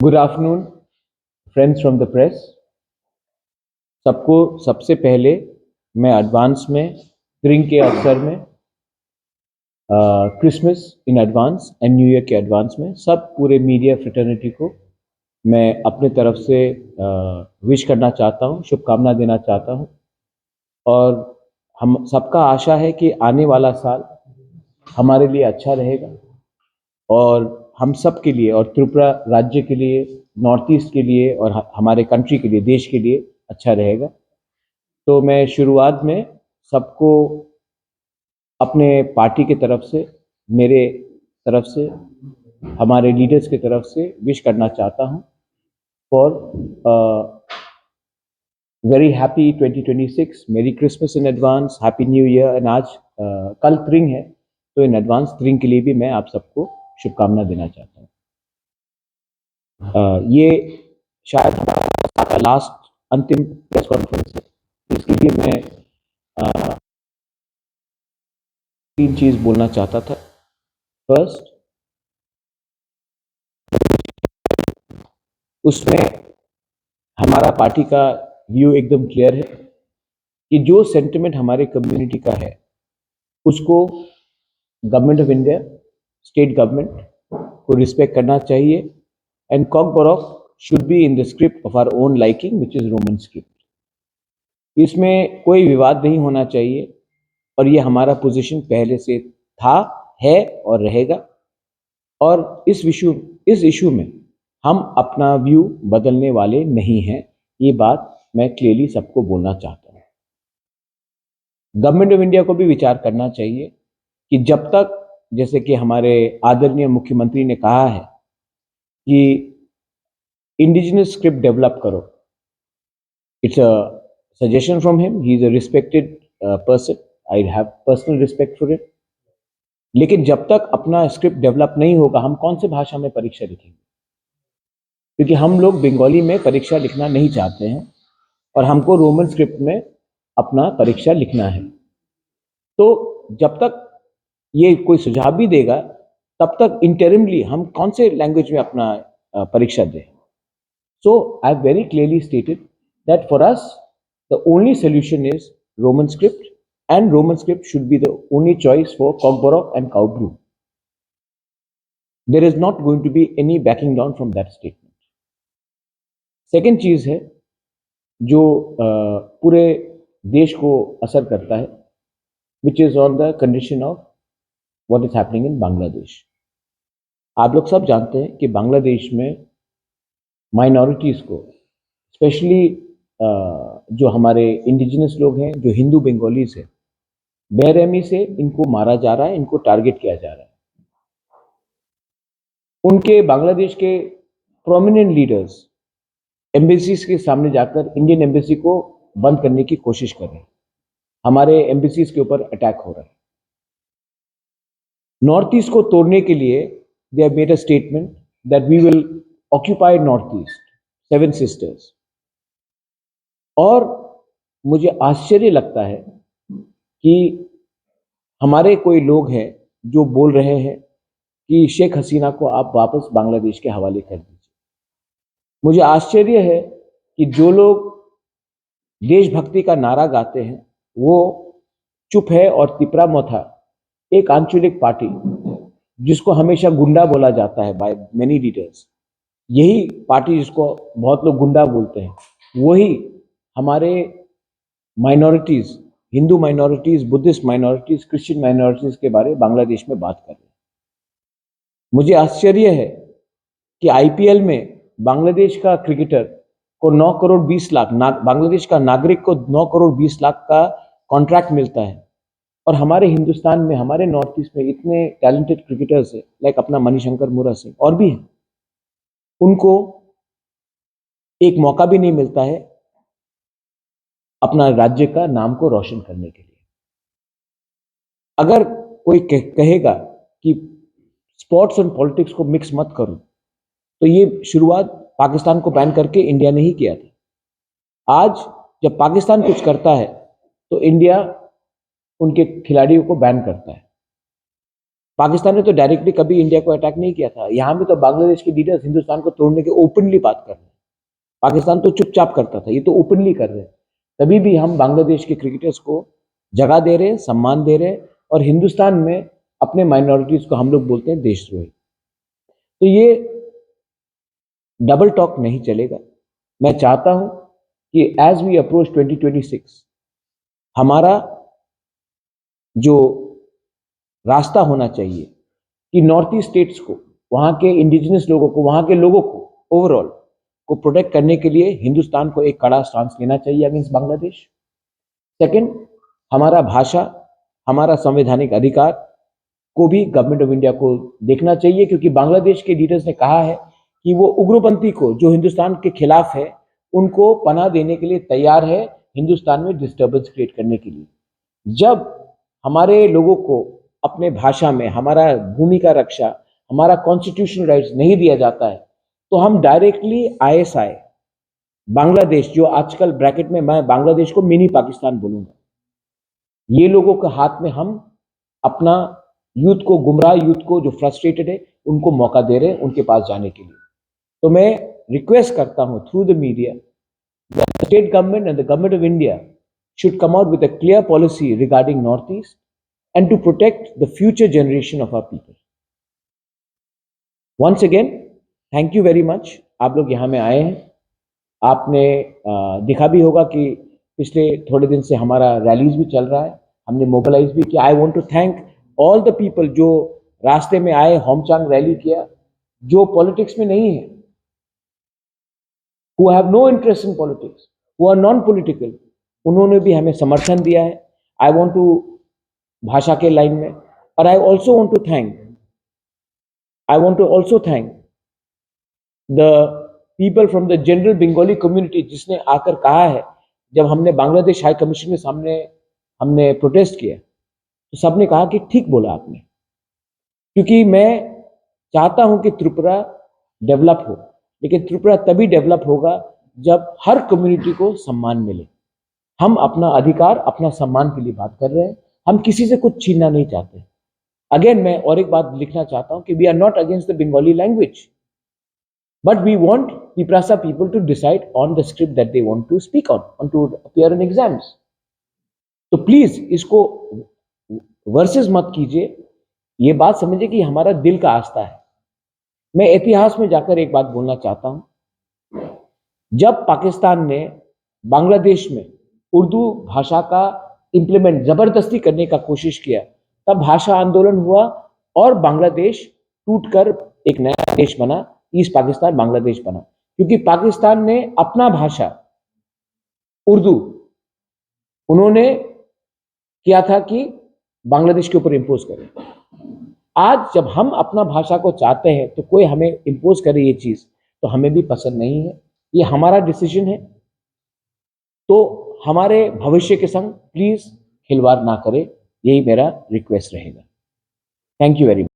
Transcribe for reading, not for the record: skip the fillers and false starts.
Good afternoon friends from the press. सबको सबसे पहले मैं एडवांस में स्प्रिंग के अवसर में Christmas in advance and new year के एडवांस में सब पूरे मीडिया फ्रेटर्निटी को मैं अपने तरफ से विश करना चाहता हूँ, शुभकामना देना चाहता हूँ। और हम सबका आशा है कि आने वाला साल हमारे लिए अच्छा रहेगा और हम सब के लिए और त्रिपुरा राज्य के लिए, नॉर्थ ईस्ट के लिए और हमारे कंट्री के लिए, देश के लिए अच्छा रहेगा। तो मैं शुरुआत में सबको अपने पार्टी की तरफ से, मेरे तरफ से, हमारे लीडर्स की तरफ से विश करना चाहता हूँ फॉर वेरी हैप्पी 2026, मेरी Christmas in advance, happy new year. And आज कल त्रिंग है, तो इन एडवांस त्रिंग के लिए भी मैं आप सबको शुभकामना देना चाहता हूँ। ये शायद हमारा लास्ट अंतिम प्रेस कॉन्फ्रेंस है, इसके लिए मैं तीन चीज बोलना चाहता था। फर्स्ट, उसमें हमारा पार्टी का व्यू एकदम क्लियर है कि जो सेंटिमेंट हमारे कम्युनिटी का है उसको government of India, state government को रिस्पेक्ट करना चाहिए। And Kokborok should be in the script of our own liking which is Roman script. इसमें कोई विवाद नहीं होना चाहिए और ये हमारा पोजीशन पहले से था, है और रहेगा। और इस इशू में हम अपना व्यू बदलने वाले नहीं हैं। ये बात मैं क्लियरली सबको बोलना चाहता हूँ। गवर्नमेंट ऑफ इंडिया को भी विचार करना चाहिए कि जब तक, जैसे कि हमारे आदरणीय मुख्यमंत्री ने कहा है कि इंडिजिनस स्क्रिप्ट डेवलप करो, it's a suggestion from him, he is a respected person, I have personal respect for it. लेकिन जब तक अपना स्क्रिप्ट डेवलप नहीं होगा, हम कौन से भाषा में परीक्षा लिखेंगे? क्योंकि हम लोग बंगाली में परीक्षा लिखना नहीं चाहते हैं और हमको रोमन स्क्रिप्ट में अपना परीक्षा लिखना है। तो जब तक ये कोई सुझाव भी देगा, तब तक इंटरिमली हम कौन से लैंग्वेज में अपना परीक्षा दें? So I have very clearly stated that for us the only solution is Roman script, and Roman script should be the only choice for Cockborough and Cowbrew. There is not going to be any backing down from that statement. Second चीज है जो पूरे देश को असर करता है, which is on the condition of what is happening in Bangladesh. आप लोग सब जानते हैं कि बांग्लादेश में माइनॉरिटीज को, स्पेशली जो हमारे इंडिजिनस लोग हैं, जो हिंदू बंगालीज हैं, बेरहमी से इनको मारा जा रहा है, इनको टारगेट किया जा रहा है। उनके बांग्लादेश के प्रोमिनेंट लीडर्स एम्बेसीज के सामने जाकर इंडियन एम्बेसी को बंद करने की कोशिश कर रहे हैं। हमारे एम्बेसीज के ऊपर अटैक हो रहा है। नॉर्थ ईस्ट को तोड़ने के लिए they have made a statement that we will occupy north east, seven sisters. और मुझे आश्चर्य लगता है कि हमारे कोई लोग हैं जो बोल रहे हैं कि शेख हसीना को आप वापस बांग्लादेश के हवाले कर दीजिए। मुझे आश्चर्य है कि जो लोग देशभक्ति का नारा गाते हैं वो चुप है, और तिपरा मोथा, एक आंचलिक पार्टी जिसको हमेशा गुंडा बोला जाता है बाय मेनी लीडर्स, यही पार्टी जिसको बहुत लोग गुंडा बोलते हैं, वही हमारे minorities, Hindu minorities, Buddhist minorities, Christian minorities के बारे में बांग्लादेश में बात कर रहे हैं। मुझे आश्चर्य है कि आईपीएल में बांग्लादेश का क्रिकेटर को 9 करोड़ 20 लाख, बांग्लादेश का नागरिक को 9 करोड़ 20 लाख का कॉन्ट्रैक्ट मिलता है, और हमारे हिंदुस्तान में, हमारे नॉर्थ ईस्ट में इतने टैलेंटेड क्रिकेटर्स हैं, लाइक अपना मणिशंकर मुरा सिंह और भी हैं, उनको एक मौका भी नहीं मिलता है अपना राज्य का नाम को रोशन करने के लिए। अगर कोई कहेगा कि स्पोर्ट्स और पॉलिटिक्स को मिक्स मत करो, तो ये शुरुआत पाकिस्तान को बैन करके इंडिया ने ही किया था। आज जब पाकिस्तान कुछ करता है तो इंडिया उनके खिलाड़ियों को बैन करता है। पाकिस्तान ने तो डायरेक्टली कभी इंडिया को अटैक नहीं किया था। यहाँ में तो बांग्लादेश के लीडर्स हिंदुस्तान को तोड़ने के ओपनली बात कर रहे हैं। पाकिस्तान तो चुपचाप करता था, ये तो ओपनली कर रहे हैं। तभी भी हम बांग्लादेश के क्रिकेटर्स को जगह दे रहे हैं, सम्मान दे रहे हैं, और हिंदुस्तान में अपने माइनॉरिटीज को हम लोग बोलते हैं देशद्रोही। तो ये डबल टॉक नहीं चलेगा। मैं चाहता हूं कि एज वी अप्रोच 2026 हमारा जो रास्ता होना चाहिए कि नॉर्थ ईस्ट स्टेट्स को, वहां के इंडिजिनस लोगों को, वहां के लोगों को ओवरऑल को प्रोटेक्ट करने के लिए हिंदुस्तान को एक कड़ा स्टांस लेना चाहिए अगेंस्ट बांग्लादेश। सेकंड, हमारा भाषा, हमारा संवैधानिक अधिकार को भी गवर्नमेंट ऑफ इंडिया को देखना चाहिए, क्योंकि बांग्लादेश के लीडर्स ने कहा है कि वो उग्रपंथी को जो हिंदुस्तान के खिलाफ है उनको पनाह देने के लिए तैयार है, हिंदुस्तान में डिस्टर्बेंस क्रिएट करने के लिए। जब हमारे लोगों को अपने भाषा में हमारा भूमि का रक्षा, हमारा कॉन्स्टिट्यूशनल राइट्स नहीं दिया जाता है, तो हम डायरेक्टली ISI बांग्लादेश, जो आजकल ब्रैकेट में मैं बांग्लादेश को मिनी पाकिस्तान बोलूंगा, ये लोगों के हाथ में हम अपना यूथ को, गुमराह यूथ को जो फ्रस्ट्रेटेड है, उनको मौका दे रहे हैं उनके पास जाने के लिए। तो मैं रिक्वेस्ट करता हूं through the media, the state government and the government of India should come out with a clear policy regarding Northeast and to protect the future generation of our people. Once again, thank you very much. आप लोग यहाँ में आए हैं। आपने दिखा भी होगा कि पिछले थोड़े दिन से हमारा रैलीज भी चल रहा है, हमने मोबिलाइज भी किया। I want to thank all the people जो रास्ते में आए, होमचांग रैली किया, जो पॉलिटिक्स में नहीं है, who have no interest in politics, who are non-political, उन्होंने भी हमें समर्थन दिया है। आई वॉन्ट टू, भाषा के लाइन में, और I also want to thank the people from the general Bengali community, जिसने आकर कहा है, जब हमने बांग्लादेश हाई कमीशन के सामने हमने प्रोटेस्ट किया तो सबने कहा कि ठीक बोला आपने, क्योंकि मैं चाहता हूं कि त्रिपुरा डेवलप हो, लेकिन त्रिपुरा तभी डेवलप होगा जब हर कम्युनिटी को सम्मान मिले। हम अपना अधिकार, अपना सम्मान के लिए बात कर रहे हैं, हम किसी से कुछ छीनना नहीं चाहते। अगेन मैं और एक बात लिखना चाहता हूं कि we are not against the Bengali language, but we want Tiprasa people to decide on the script that they want to speak on to appear in exams. तो प्लीज इसको वर्सेस मत कीजिए, ये बात समझिए कि हमारा दिल का आस्था है। मैं इतिहास में जाकर एक बात बोलना चाहता हूं, जब पाकिस्तान ने बांग्लादेश में उर्दू भाषा का इंप्लीमेंट जबरदस्ती करने का कोशिश किया, तब भाषा आंदोलन हुआ और बांग्लादेश टूटकर एक नया देश बना, ईस्ट पाकिस्तान बांग्लादेश बना, क्योंकि पाकिस्तान ने अपना भाषा उर्दू उन्होंने किया था कि बांग्लादेश के ऊपर इंपोज करें। आज जब हम अपना भाषा को चाहते हैं तो कोई हमें इंपोज करे ये चीज, तो हमें भी पसंद नहीं है। ये हमारा डिसीजन है, तो हमारे भविष्य के संग प्लीज खिलवाड़ ना करें, यही मेरा रिक्वेस्ट रहेगा। Thank you very much.